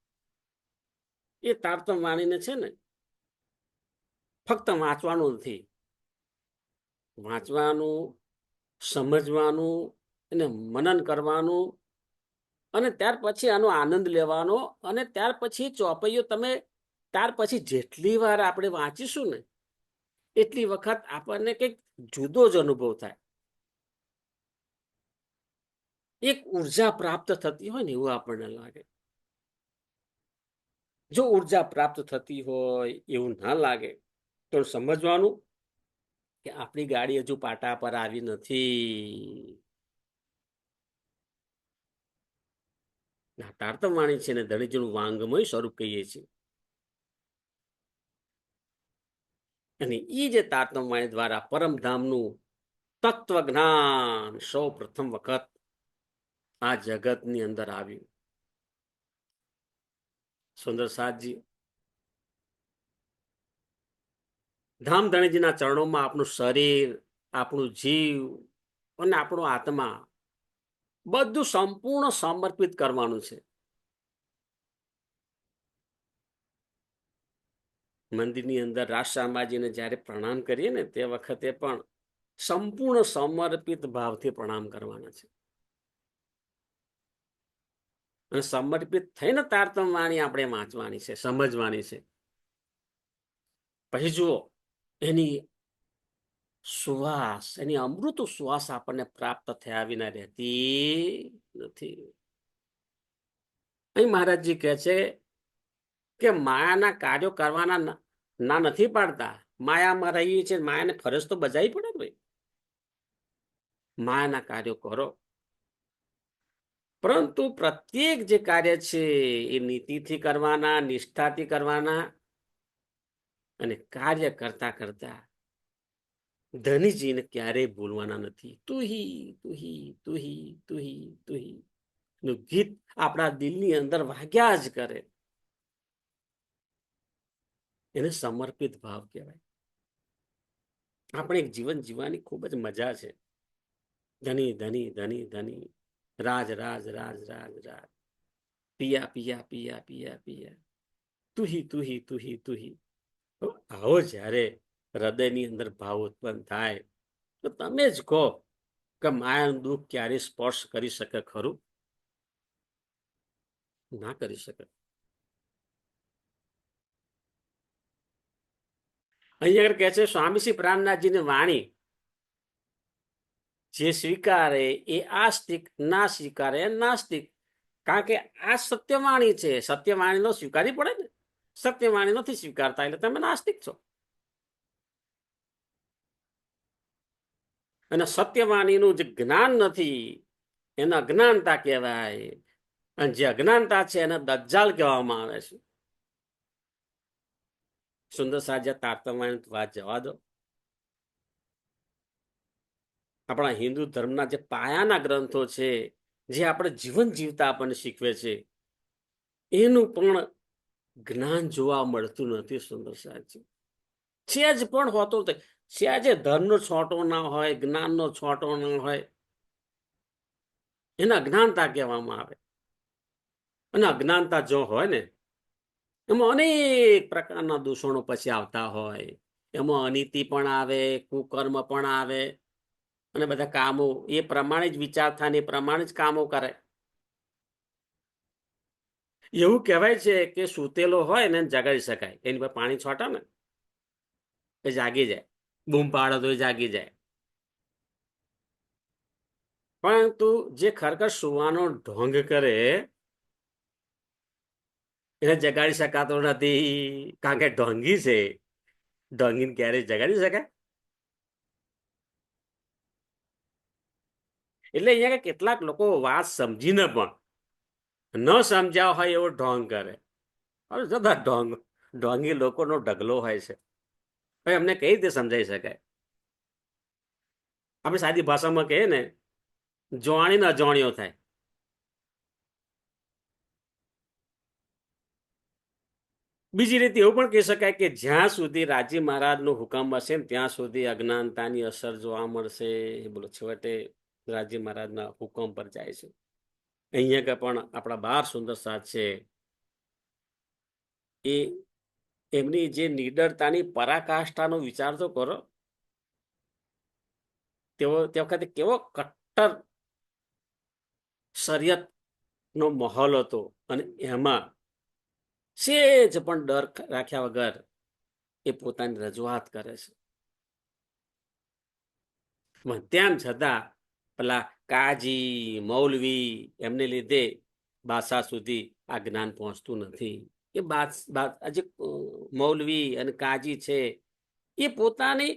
એ તારતમ વાણીને છે ને ફક્ત વાંચવાનું નથી, વાંચવાનું, સમજવાનું, એને મનન કરવાનું, અને ત્યાર પછી આનો આનંદ લેવાનો, અને ત્યાર પછી ચોપૈયો તમે ત્યાર પછી જેટલી વાર આપણે વાંચીશું ને એટલી વખત આપણને કંઈક જુદો જ અનુભવ થાય. એક ઉર્જા પ્રાપ્ત થતી હોય ને એવું આપણને લાગે. જો ઉર્જા પ્રાપ્ત થતી હોય એવું ના લાગે તો સમજવાનું કે આપણી ગાડી હજુ પાટા પર આવી નથી. તારતમ વાણી છે ને ધણીજીનું વાંગમય સ્વરૂપ કહીએ છીએ. અને એ જે તારતમ વાણી દ્વારા પરમધામનું તત્વ જ્ઞાન સૌ પ્રથમ વખત આ જગતની અંદર આવ્યું. સુંદર સાજી, ધામ ધણીજીના ચરણોમાં આપણું શરીર, આપણું જીવ અને આપણો આત્મા બધું સંપૂર્ણ સમર્પિત કરવાનું છે. મંદિરની અંદર રાજ જયારે પ્રણામ કરીએ ને તે વખતે પણ સંપૂર્ણ સમર્પિત ભાવથી પ્રણામ કરવાના છે. અને સમર્પિત થઈને તારતમ વાણી આપણે વાંચવાની છે, સમજવાની છે. પછી જુઓ, એની સુવાસ, એની અમૃત સુવાસ આપણને પ્રાપ્ત થયા વિના રહેતી નથી. અહીં મહારાજજી કહે છે કે માયાના કાર્યો કરવાના ના નથી પાડતા. માયામાં રહીએ છીએ, માયાને ફરજ તો બજાવી પડે ભાઈ. માયાના કાર્યો કરો, પરંતુ પ્રત્યેક જે કાર્ય છે એ નીતિથી કરવાના, નિષ્ઠાથી કરવાના, અને કાર્ય કરતા કરતા ધનીજીને ક્યારેય ભૂલવાના નથી. તુહી તુહી તુહી તુહી તુહી નું ગીત આપણા દિલની અંદર વાગ્યા જ કરે. એને સમર્પિત ભાવ કહેવાય. આપણે એક જીવન જીવવાની ખૂબ જ મજા છે. ધની ધની ધની ધની, રાજ રાજ રાજ રાજ રાજ, પિયા પિયા પિયા પિયા પિયા, તુહી તુહી તુહી તુહી. આવો જ્યારે હૃદયની અંદર ભાવ ઉત્પન્ન થાય તો તમે જ કહો કે માયાનું દુઃખ ક્યારે સ્પર્શ કરી શકે ખરું? ના કરી શકે. અહીં આગળ કહે છે સ્વામી શ્રી પ્રાણનાથજીની વાણી જે સ્વીકારે એ આસ્તિક, ના સ્વીકારે નાસ્તિક. કારણ કે આ સત્યવાણી છે, સત્યવાણી નો સ્વીકારવી પડે ને. સત્યવાણી નથી સ્વીકારતા એટલે તમે નાસ્તિક છો. અને સત્યવાણીનું જે જ્ઞાન નથી એને અજ્ઞાનતા કહેવાય. અને જે અજ્ઞાનતા છે એને દજ્જાલ કહેવામાં આવે છે. સુંદર સાજા તારતમ્યની વાત જવા દો. આપણા હિન્દુ ધર્મના જે પાયાના ગ્રંથો છે, જે આપણે જીવન જીવતા આપણને શીખવે છે, એનું પણ જ્ઞાન જોવા મળતું નથી. સુંદર સાજી, સેજ પણ હોતો નથી. સેજે ધર્મનો છોટો ના હોય, જ્ઞાનનો છોટો ના હોય, એને અજ્ઞાનતા કહેવામાં આવે. અને અજ્ઞાનતા જો હોય ને એમાં અનેક પ્રકારના દૂષણો પછી આવતા હોય. એમાં અનીતિ પણ આવે, કુકર્મ પણ આવે, અને બધા કામો એ પ્રમાણે જ વિચાર થાય ને એ પ્રમાણે જ કામો કરે. એવું કહેવાય છે કે સૂતેલો હોય ને એને જગાડી શકાય, એની પર પાણી છોટો ને એ જાગી જાય, બૂમ પાડો તો એ જાગી જાય. પરંતુ જે ખરેખર સુવાનો ઢોંગ કરે એને જગાડી શકાતો નથી, કારણ કે ઢોંગી છે. ઢોંગીને ક્યારેય જગાડી શકાય? એટલે અહીંયા કેટલાક લોકો વાત સમજીને પણ ન સમજ્યા હોય એવો ઢોંગ કરે. હવે જતા ઢોંગી લોકોનો ઢગલો હોય છે. હવે અમને કઈ રીતે સમજાઈ શકાય? આપણે સાદી ભાષામાં કહીએ ને, જોણી ને અજાણ્યો થાય. બીજી રીતે એવું પણ કહી શકાય કે જ્યાં સુધી રાજી મહારાજનો હુકમ હશે ને ત્યાં સુધી અજ્ઞાનતાની અસર જોવા મળશે. બોલો, છેવટે રાજી મહારાજના હુકમ પર જાય છે. અહીંયા કે પણ આપણા 12 સુંદર સાથ છે, એ એમની જે નિડરતાની પરાકાષ્ઠાનો વિચાર તો કરો. તેઓ તે વખતે કેવો કટ્ટર શરિયતનો માહોલ હતો, અને એમાં સેજ પણ ડર રાખ્યા વગર એ પોતાની રજૂઆત કરે છે. તેમ છતાં પેલા કાજી મૌલવી એમને લીધે બાદશાહ સુધી આ જ્ઞાન પહોંચતું નથી. એ જે મૌલવી અને કાજી છે એ પોતાની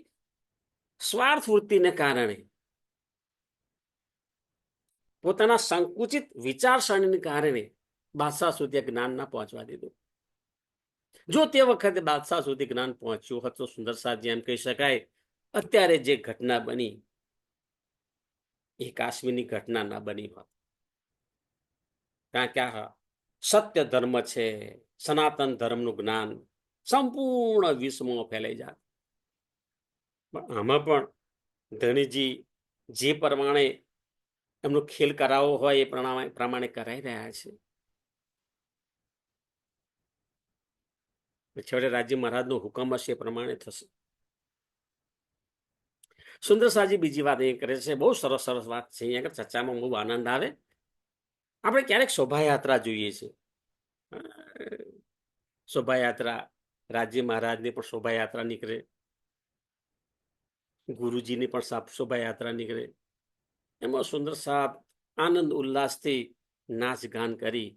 સ્વાર્થ વૃત્તિને કારણે, પોતાના સંકુચિત વિચારસરણીને કારણે બાદશાહ સુધી જ્ઞાન ના પહોંચવા દીધું. જો તે વખતે બાદશાહ સુધી જ્ઞાન પહોંચ્યું હતું, સુંદર સાહેબ એમ કહી શકાય અત્યારે જે ઘટના બની એ કાશ્મીરની ઘટના ના બની હોત. કારણ કે આ સત્ય ધર્મ છે, સનાતન ધર્મનું જ્ઞાન સંપૂર્ણ વિશ્વમાં ફેલાઈ જાય. પણ આમાં પણ ધણીજી જે પ્રમાણે એમનો ખેલ કરાવવો હોય એ પ્રમાણે કરાઈ રહ્યા છે. છેવટે રાજ્ય મહારાજનો હુકમ હશે એ પ્રમાણે થશે. સુંદર સાજી બીજી વાત એ કરે છે, બહુ સરસ સરસ વાત છે. અહીંયા ચર્ચામાં બહુ આનંદ આવે. આપણે ક્યારેક શોભાયાત્રા જોઈએ છે. શોભાયાત્રા, રાજ્ય મહારાજની પણ શોભાયાત્રા નીકળે, ગુરુજીની પણ શોભાયાત્રા નીકળે. એમાં સુંદર સાહેબ આનંદ ઉલ્લાસથી નાચ ગાન કરી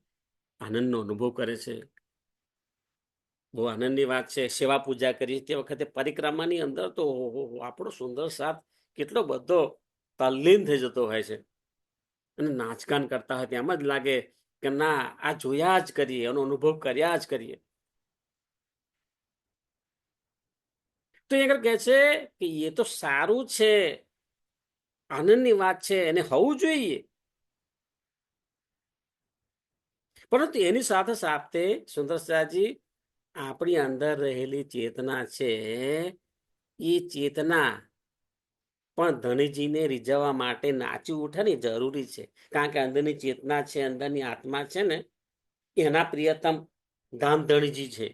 આનંદનો અનુભવ કરે છે. બહુ આનંદની વાત છે. સેવા પૂજા કરી તે વખતે પરિક્રમાની અંદર તો આપણો સુંદર સાથ કેટલો બધો તલ્લીન થઈ જતો હોય છે, અને નાચગાન કરતા હોય એમ જ લાગે કે ના, આ જોયા જ કરીએ, એનો અનુભવ કર્યા જ કરીએ. તો એ આગળ કહે છે કે એ તો સારું છે, આનંદની વાત છે, એને હોવું જોઈએ. પરંતુ એની સાથે સાથે સુંદર શાહજી, આપણી અંદર રહેલી ચેતના છે, એ ચેતના પણ ધણીજીને રીઝવવા માટે નાચી ઉઠે ને જરૂરી છે. કારણ કે અંદરની ચેતના છે, અંદરની આત્મા છે ને, એના પ્રિયતમ ધામ ધણીજી છે.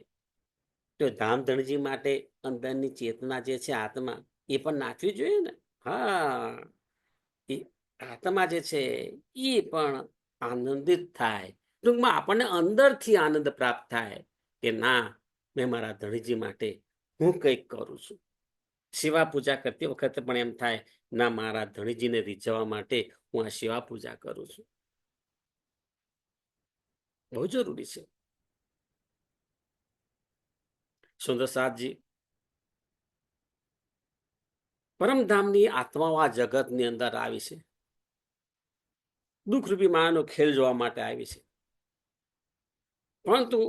તો ધામ ધણીજી માટે અંદરની ચેતના જે છે, આત્મા, એ પણ નાચવી જોઈએ ને. હા, એ આત્મા જે છે એ પણ આનંદિત થાય. ટૂંકમાં આપણને અંદરથી આનંદ પ્રાપ્ત થાય કે ના, મેં મારા ધણીજી માટે હું કંઈક કરું છું. સેવા પૂજા કરતી વખતે પણ એમ થાય, ના, મારા ધણીજીને રીઝવવા માટે હું આ સેવા પૂજા કરું છું. બહુ જરૂરી છે. સુંદર સાથજી, પરમધામની આત્માઓ આ જગતની અંદર આવી છે, દુઃખરૂપી માયાનો ખેલ જોવા માટે આવી છે. પરંતુ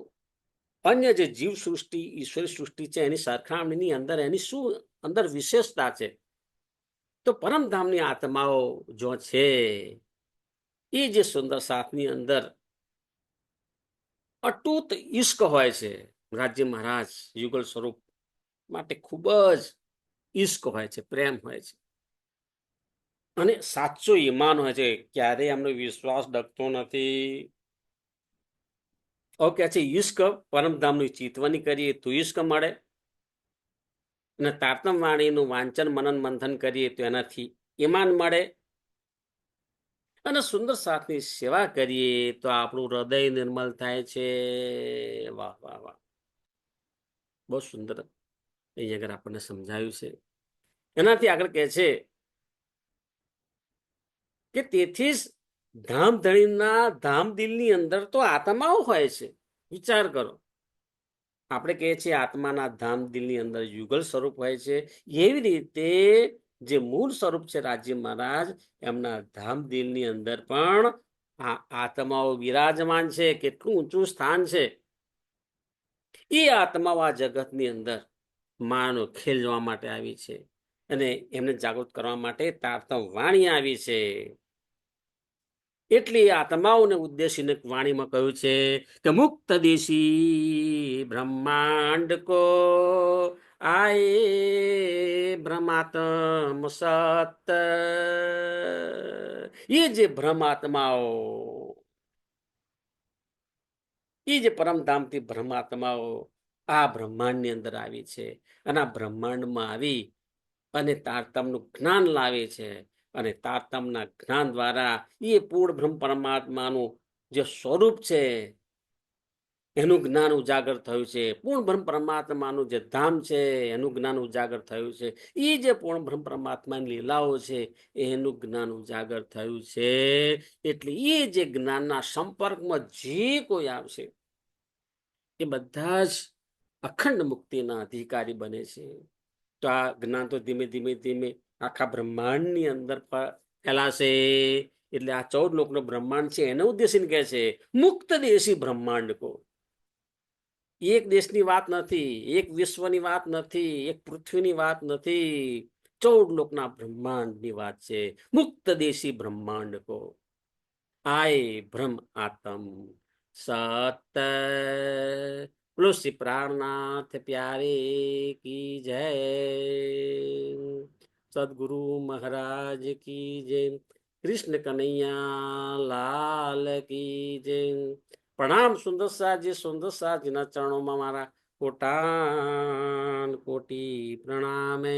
અન્ય જે જીવ સૃષ્ટિ, ઈશ્વરી સૃષ્ટિ છે, એની સરખામણીની અંદર એની શું અંદર વિશેષતા છે? તો પરમધામની આત્માઓ જો છે, એ જે સુંદર સાથની અંદર અટૂટ ઈશ્ક હોય છે. રાજ્ય મહારાજ યુગલ સ્વરૂપ માટે ખૂબ જ ઈશ્ક હોય છે, પ્રેમ હોય છે, અને સાચો ઈમાન હોય છે. ક્યારેય એમનો વિશ્વાસ ડગતો નથી. ઓકે છે ઈશ્ક, પરમધામનું ચિતવણી કરીએ તો ઈશ્ક મળે, અને તારતમ વાણીનું વાંચન મનન મંથન કરીએ તો એનાથી ઈમાન મળે. અને સુંદર સાથની સેવા કરીએ તો આપણું હૃદય નિર્મલ થાય છે. વાહ વાહ વાહ, બહુ સુંદર અહીં આગળ આપણને સમજાયું છે. એનાથી આગળ કહે છે કે તેથી જ ધામધણીના ધામ દિલની અંદર તો આત્માઓ હોય છે. વિચાર કરો, આપણે કહીએ છીએ આત્માના ધામ દિલની અંદર યુગલ સ્વરૂપ હોય છે. એવી રીતે જે મૂળ સ્વરૂપ છે રાજ્ય મહારાજ, એમના ધામ દિલની અંદર પણ આ આત્માઓ વિરાજમાન છે. કેટલું ઊંચું સ્થાન છે. એ આત્માઓ આ જગતની અંદર માનો ખેલ જોવા માટે આવી છે અને એમને જાગૃત કરવા માટે તારતમ વાણી આવી છે. એટલી આત્માઓને ઉદ્દેશીને વાણીમાં કહ્યું છે કે મુક્ત દેશી બ્રહ્માંડ કો આયે બ્રહ્માત્મ સત. એ જે બ્રહ્માત્માઓ, એ જે પરમધામથી બ્રહ્માત્માઓ આ બ્રહ્માંડની અંદર આવી છે અને આ બ્રહ્માંડમાં આવી અને તારતમનું જ્ઞાન લાવે છે. અને તારતમના જ્ઞાન દ્વારા એ પૂર્ણ બ્રહ્મ પરમાત્માનું જે સ્વરૂપ છે એનું જ્ઞાન ઉજાગર થયું છે. પૂર્ણ બ્રહ્મ પરમાત્માનું જે ધામ છે એનું જ્ઞાન ઉજાગર થયું છે. એ જે પૂર્ણ બ્રહ્મ પરમાત્માની લીલાઓ છે એનું જ્ઞાન ઉજાગર થયું છે. એટલે એ જે જ્ઞાનના સંપર્કમાં જે કોઈ આવશે એ બધા જ અખંડ મુક્તિના અધિકારી બને છે. તો આ જ્ઞાન તો ધીમે ધીમે ધીમે આખા બ્રહ્માંડની અંદર ફેલાશે. એટલે આ 14 લોકનો બ્રહ્માંડ છે એને ઉદ્દેશીને કહે છે મુક્ત દેશી બ્રહ્માંડ કો. એક દેશની વાત નથી, એક વિશ્વની વાત નથી, એક પૃથ્વીની વાત નથી, 14 લોકના બ્રહ્માંડની વાત છે. મુક્ત દેશી બ્રહ્માંડ કો આય બ્રહ્મ આત્મ સત. તુલસી પ્રાણનાથ પ્યારે કી જય. સદગુરુ મહારાજ કી જય. કૃષ્ણ કનૈયા લાલ કી જય. પ્રણામ સુંદર સાજી. સુંદર સાજીના ચરણોમાં મારા કોટાન કોટી પ્રણામે.